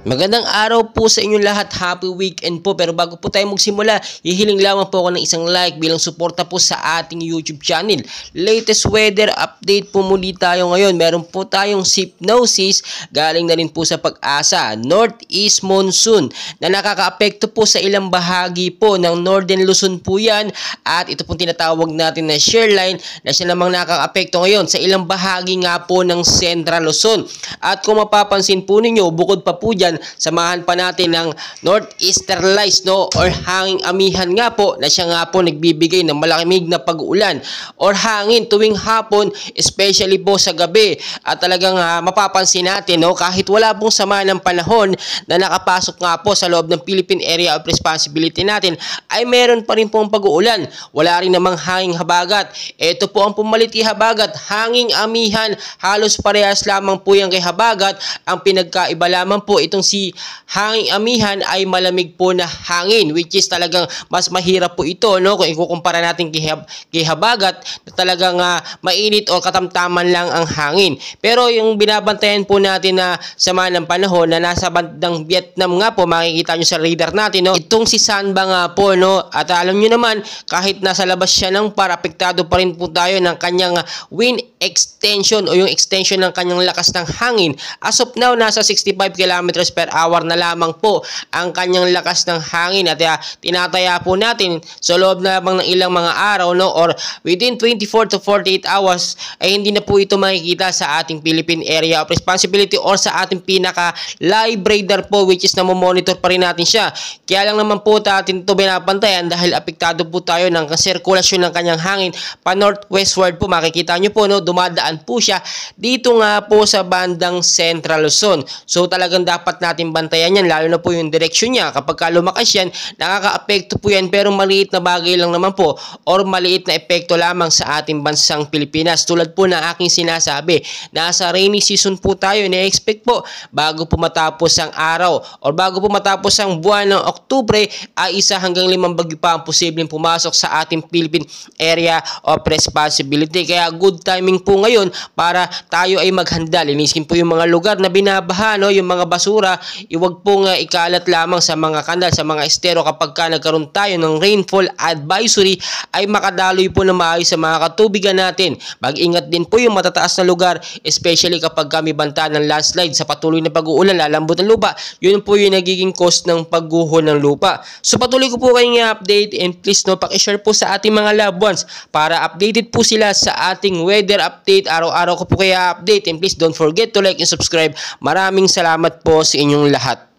Magandang araw po sa inyong lahat. Happy weekend po. Pero bago po tayo magsimula, hihiling lamang po ako ng isang like bilang suporta po sa ating YouTube channel. Latest weather update po muli tayo ngayon. Meron po tayong hypnosis galing na rin po sa Pag-asa. Northeast monsoon na nakakaapekto po sa ilang bahagi po ng Northern Luzon po yan. At ito pong tinatawag natin na shear line na siya namang nakakaapekto ngayon sa ilang bahagi nga po ng Central Luzon. At kung mapapansin po ninyo, bukod pa po dyan, samahan pa natin ng northeaster lights, no, or hanging amihan nga po na siya nga po nagbibigay ng malamig na pag-uulan or hangin tuwing hapon, especially po sa gabi. At talagang mapapansin natin, no, kahit wala pong sama ng panahon na nakapasok nga po sa loob ng Philippine Area of Responsibility natin, ay meron pa rin pong pag-uulan. Wala rin namang hanging habagat. Ito po ang pumaliti habagat, hanging amihan, halos parehas lamang po yan kay habagat. Ang pinagkaiba lamang po itong si hanging amihan ay malamig po na hangin, which is talagang mas mahirap po ito, no, kung ikukumpara natin kay habagat na talagang mainit o katamtaman lang ang hangin. Pero yung binabantayan po natin na sama ng panahon na nasa bandang Vietnam nga po, makikita nyo sa radar natin, no, itong si Sanba nga po, no, at alam nyo naman kahit nasa labas siya ng apektado pa rin po tayo ng kanyang wind extension o yung extension ng kanyang lakas ng hangin. As of now, nasa 65 kilometers per hour na lamang po ang kanyang lakas ng hangin at tinataya po natin sa loob na lamang ng ilang mga araw, no, or within 24 to 48 hours ay hindi na po ito makikita sa ating Philippine Area of Responsibility or sa ating pinaka live radar po, which is namomonitor pa rin natin siya. Kaya lang naman po natin ito binabantayan dahil apektado po tayo ng sirkulasyon ng kanyang hangin pa northwestward po. Makikita nyo po, no, dumadaan po siya dito nga po sa bandang Central Luzon. So talagang dapat natin bantayan yan, lalo na po yung direksyon niya. Kapag lumakas yan, nakaka-apekto po yan, pero maliit na bagay lang naman po or maliit na epekto lamang sa ating bansang Pilipinas. Tulad po na aking sinasabi, nasa rainy season po tayo, na-expect po bago po matapos ang araw or bago po matapos ang buwan ng Oktubre ay 1 hanggang 5 bagyo pa ang posibleng pumasok sa ating Philippine Area of Responsibility. Kaya good timing po ngayon para tayo ay maghanda. Linisin po yung mga lugar na binabaha, no, yung mga basura, iwag pong ikalat lamang sa mga kanal, sa mga estero. Kapag nagkaroon tayo ng rainfall advisory ay makadaloy po na maayos sa mga katubigan natin. Mag-ingat din po yung matataas na lugar, especially kapag kami banta ng landslide sa patuloy na pag-uulan, lalambot ng lupa. Yun po yung nagiging cost ng pagguho ng lupa. So patuloy ko po kayong i-update, and please, no, paki-share po sa ating mga loved ones para updated po sila sa ating weather update. Araw-araw ko po kaya update, and please don't forget to like and subscribe. Maraming salamat po sa inyong lahat.